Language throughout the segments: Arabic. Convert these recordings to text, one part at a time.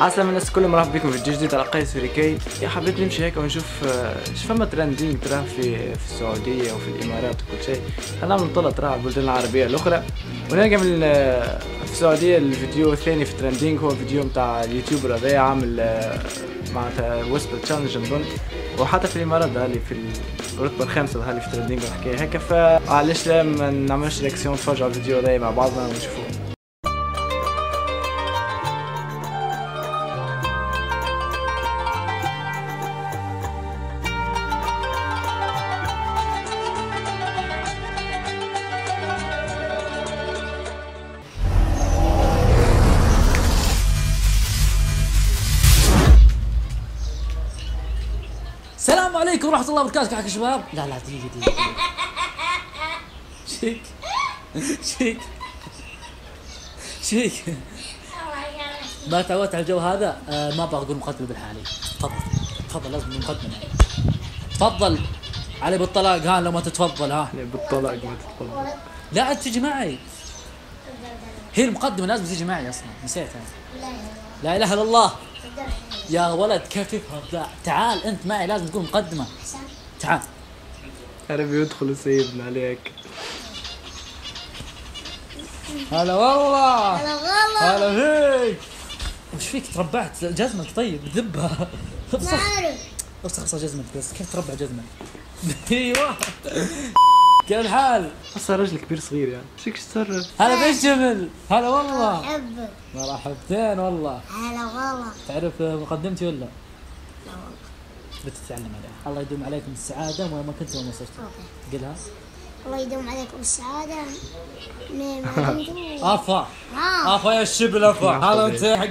عسلامة الناس كلهم، مرحبا بكم في فيديو جديد على قيس فريكي. حبيت نمشي هيك ونشوف ايش فما ترندينج تراه في السعودية وفي الامارات وكل شيء. خلينا نطلع تراه على البلدان العربية الاخرى ونلقى من في السعودية الفيديو الثاني في ترندينج هو فيديو متاع اليوتيوبر هذا عامل معناتها ويسبر تشالنج نظن، وحتى في الامارات هالي في الرتبة الخامسة هالي في ترندينج والحكاية هيك. فعلاش لا ما نعملش رياكسيون نتفرجوا على الفيديو هذا مع بعضنا ونشوفوه. السلام عليكم ورحمة الله وبركاته. كيفك يا شباب؟ لا دقيقة شيك ما تعودت على الجو هذا. ما ابغى اقول مقدمة بالحالي. تفضل لازم مقدمة. تفضل علي بالطلاق. ها لو ما تتفضل ها بالطلاق ما تتفضل. لا انت تجي معي، هي المقدمة لازم تيجي معي اصلا نسيتها. لا اله الا الله يا ولد كيف تفهم؟ لا تعال انت معي لازم تكون مقدمة. تعال عربي يدخل وسيبنا عليك. هلا والله. هلا والله. هلا فيك. وش فيك تربعت جزمك؟ طيب ذبها. ما اعرف. افسخ جزمك بس كيف تربع جزمك؟ ايوه كيف الحال؟ صار رجل كبير صغير يعني شيك تصرف. هلا بالجمل. هلا والله. احبك. مرحبتين والله. هلا والله. تعرف مقدمتي ولا؟ لا والله. بتتعلم عليها. الله يدوم عليكم السعادة وين ما كنت وين ما صرت. قلها. الله يدوم عليكم السعادة. افا افا يا الشبل افا. هلا انت حق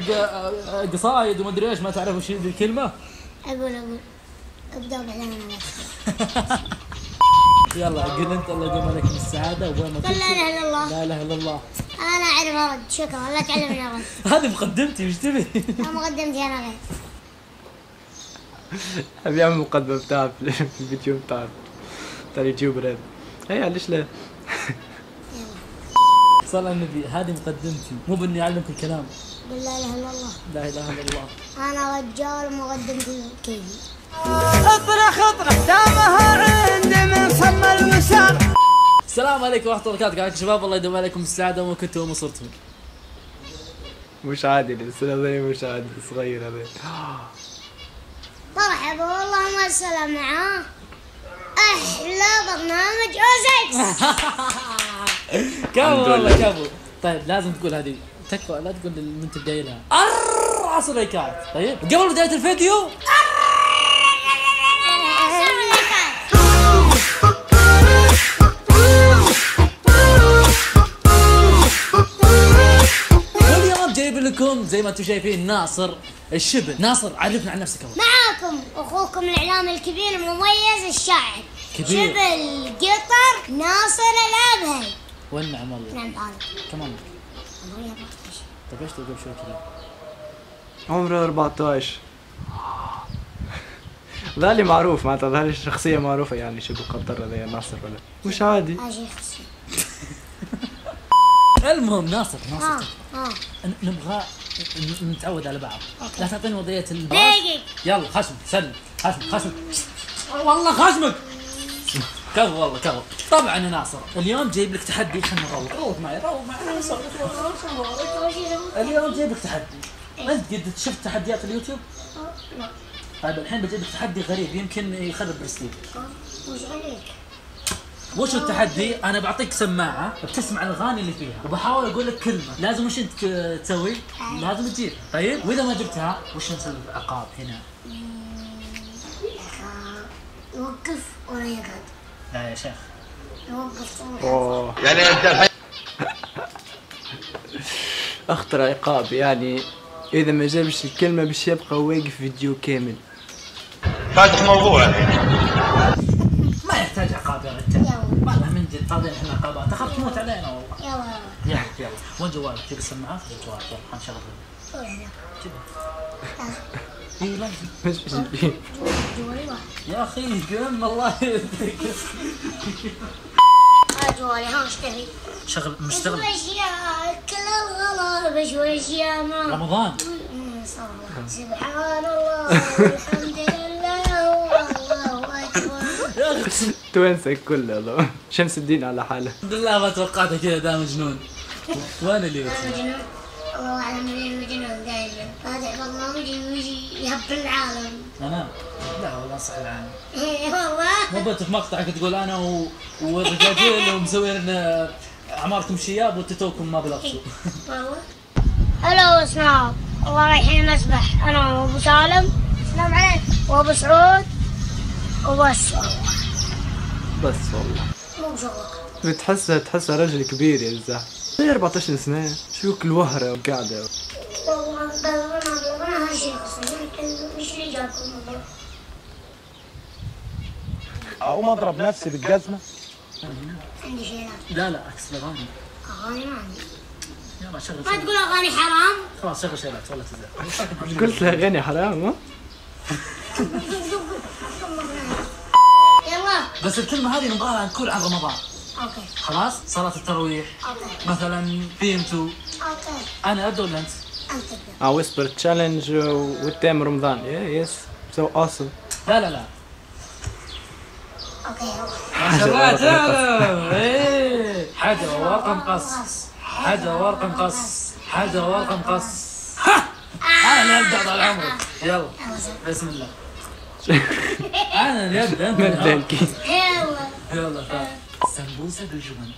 قصايد وما ادري ايش ما تعرف وش ذي الكلمة؟ اقول ابدا بعدين انا يلا قل انت. الله يدوم عليكم السعادة وين ما كنت. لا اله الا الله. لا اله الا الله. انا اعرف ارد. شكرا لا تعلمني ارد. هذه مقدمتي وش تبي؟ انا مقدمتي انا غير. ابي اعمل مقدمة بتاع في الفيديو بتاع اليوتيوبر هذا. هي ليش لا؟ صلى على النبي. هذه مقدمتي مو باني اعلمك الكلام. لا اله الا الله. لا اله الا الله. انا رجال مقدمتي كيفي. اطرح دامها عندي من صم الوسام. السلام عليكم ورحمة الله وبركاته. كيفكم شباب؟ الله يدوم عليكم السعادة وما كنتوا وما صرتوا. مش عادي السنة هذي، مش عادي صغير هذا. مرحبا والله ما السلام معاه. احلى برنامج اوزكس. كفو والله كفو. طيب لازم تقول هذه تكفى، لا تقول من تبدأ لها 10 لايكات. طيب قبل بداية الفيديو واليوم جايب لكم زي ما انتم شايفين ناصر الشبل. ناصر عرفنا عن نفسك اول. معاكم اخوكم الاعلامي الكبير المميز الشاعر كبير. شبل قطر ناصر الابهل. والنعم والله. نعم بالك. كمان عمري 14. طيب ايش تقول شوي كذا؟ عمره 14. ذالي معروف معناتها، ذالي شخصية معروفة يعني شبه قطر هذا ناصر ولا مش عادي. اجي خصي. المهم ناصر ها نبغى نتعود على بعض. لا تعطيني وضعية الباص. دقيق. يلا خشم سلم خشم والله خشمك. كفو والله كفو. طبعا يا ناصر اليوم جايب لك تحدي. خلنا روق معي اليوم جايب لك تحدي. انت قد شفت تحديات اليوتيوب؟ لا. طيب الحين بجيب لك تحدي غريب يمكن يخرب برستيج. وش عليك؟ وش التحدي؟ انا بعطيك سماعه بتسمع الاغاني اللي فيها وبحاول اقول لك كلمه، لازم وش انت تسوي؟ لازم تجيب. طيب واذا ما جبتها وش نسوي عقاب هنا؟ يوقف ولا يقعد؟ لا يا شيخ يوقف. اوه يعني انت اخطر عقاب يعني اذا ما جابش الكلمة باش يبقى واقف فيديو كامل. فاتح موضوع. ما يحتاج عقاب يا رجال والله من جد. فاضيين احنا عقابات تخاف تموت علينا والله. يلا وين جوالك؟ جيب السماعات جيب جوالك. يلا خلينا نشغل. اي لازم مش بيجي. جوالي واحد. يا اخي قم الله يهديك. جوالي ها اشتري. شغل مشتغل. بشوي اشياء كل الغلط بشوي اشياء ما رمضان. صار سبحان الله والحمد لله والله أكبر. يا اخي توينسك كله شمس الدين على حاله. الحمد لله ما توقعته كذا، ده مجنون. وين اللي أنا مجنون، الله أعلم من المجنون دائما. فاتح برنامج ويجي يهب العالم. انا لا والله صح العالم. إيه والله. مو بنت في مقطعك تقول انا والرجاجيل ومسوين عماركم شياب وتتوكم ما بلغتوا. والله. هلا وسناب، والله رايحين نسبح انا وابو سالم، السلام عليكم، وابو سعود وبس والله. بس والله مو مشوق. تحسها رجل كبير يا زلمه. ليه 14 سنة؟ شو كل وهرة وقاعدة؟ والله انا هالشيء اصلا مش اللي جابكم والله. اقوم اضرب نفسي بالجزمه. عندي شيء لا لا عكس الاغاني. اغاني ما عندي. يلا شغل ما تقول اغاني حرام. خلاص شغل شيلات ولا تزعل. قلت لها غني حرام ها؟ يلا. بس الكلمة هذه نبغاها تكون عن رمضان. اوكي خلاص صلاة التراويح اوكي مثلا ثيمتو. اوكي. انا ابدا ولا انت؟ انت تبدا. ويسبر تشالنج والتيم رمضان. يس سو اوسم. لا لا لا اوكي. ما شاء الله تعلم. ايه حاجة ورقم قص، حاجة ورقم قص، حاجة ورقم قص. ها انا اللي ابدا طال عمرك. يلا بسم الله. انا اللي ابدا انت اللي مدلكي. يلا. يلا تعال. سمبوسة بالجبن.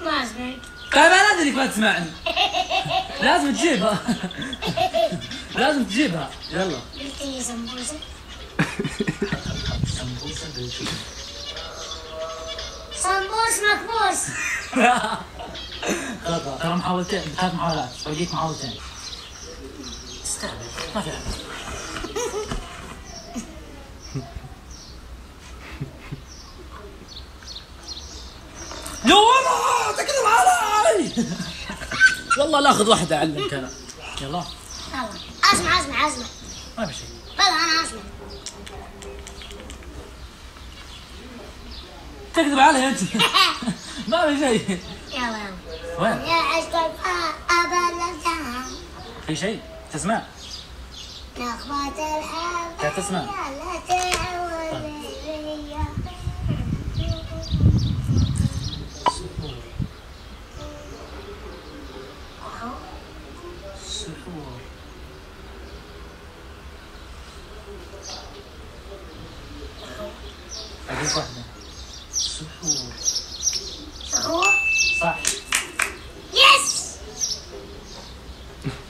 ما اسمعك. طيب انا ادري ما تسمعني. لازم تجيبها. لازم تجيبها. يلا. قلت لي سمبوسه. سمبوسة بالجبن. سمبوس مكبوس. خطأ. ترى محاولتين، 3 محاولات، باقيك محاولتين. استهبل ما في حاجة. يا ولد تكذب علي. والله لا اخذ واحدة اعلمك انا. يلا يلا. اسمع. ما في شيء. بلا انا اسمع. تكذب علي انت. ما في شيء. يلا. وين؟ يا عشق ابا الزهر. في شيء تسمع؟ نخبة الحب. لا تسمع. لا تعود ليا. سحور. أضيف واحدة. سحور. سحور. صح. يس.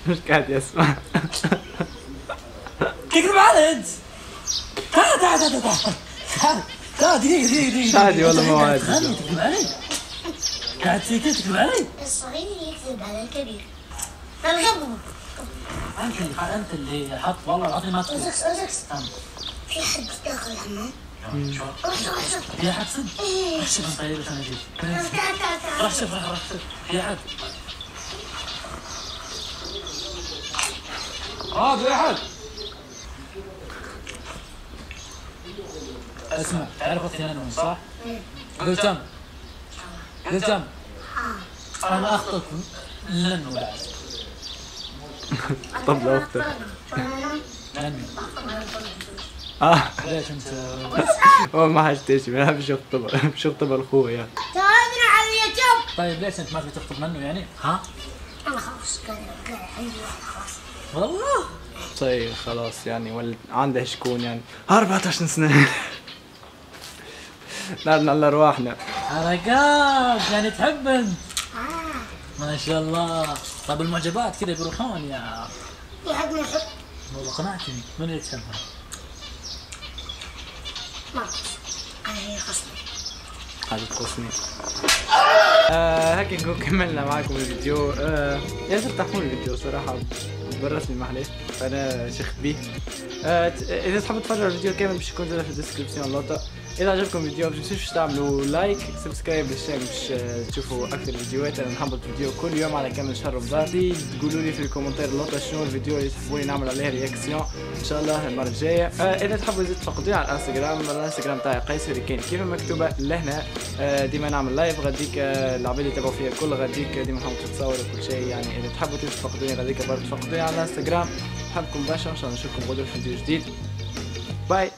مش قاعد يسمع. تكذب علي انت. تعال دقيقة. عادي والله مو عادي. خلني تكذب علي. قاعد زي كذا تكذب علي. الصغير يكذب على الكبير. الغبو. انت اللي حط والله العظيم ما تكذب. أزكس. في حد داخل الحمام. روح شوف. في احد صدق؟ روح شوف طيب عشان اجيب. تعال. روح شوف. في احد. في احد. اسمع تعرف اختي انا صح؟ قلتم انا اخطك لن بعد. طب لاختك. لن. ليش انت؟ هو ما حاجتيش مش يخطب اخوه تابعنا على اليوتيوب. طيب ليش انت ما تبي تخطب منه يعني؟ ها؟ انا خلاص قال عندي خلاص. والله طيب خلاص يعني ولا عنده شكون يعني 14 سنة. نار على ارواحنا. حركات يعني تحب انت. ما شاء الله. طب المعجبات كذا بيروحون يا. في حد ما يحب. والله قنعتني. من اللي تحبها؟ ما انا هي خصمي. هذا تخصني. هيك نكون كملنا معكم الفيديو. يا ريت تحملوا الفيديو صراحة بالرسمي معلش فانا شيخ بيه. اذا تحبوا تتفرجوا على الفيديو كامل باش يكون في الديسكربسيون لقطة. اذا عجبكم الفيديو ما تنسوش تعملوا لايك سبسكرايب للشانل باش تشوفوا اكثر فيديوهات. انا نحضر فيديو كل يوم على كامل شهر رمضان. تقولوا لي في الكومنتات لوطا شنو الفيديو اللي تحبوني نعمل عليه رياكسيون ان شاء الله المره الجايه. اذا تحبوا زيد تفقدوني على الانستغرام تاعي قيس هريكين كيف مكتوبه لهنا. ديما نعمل لايف غاديك العباد اللي يتابعوا فيا كل غاديك ديما نحاول تتصور وكل شيء. يعني اذا تحبوا تفقدوني غاديك برضه تفقدوني على الانستغرام. نحبكم برشا ان شاء الله نشوفكم غدوه في فيديو جديد. باي.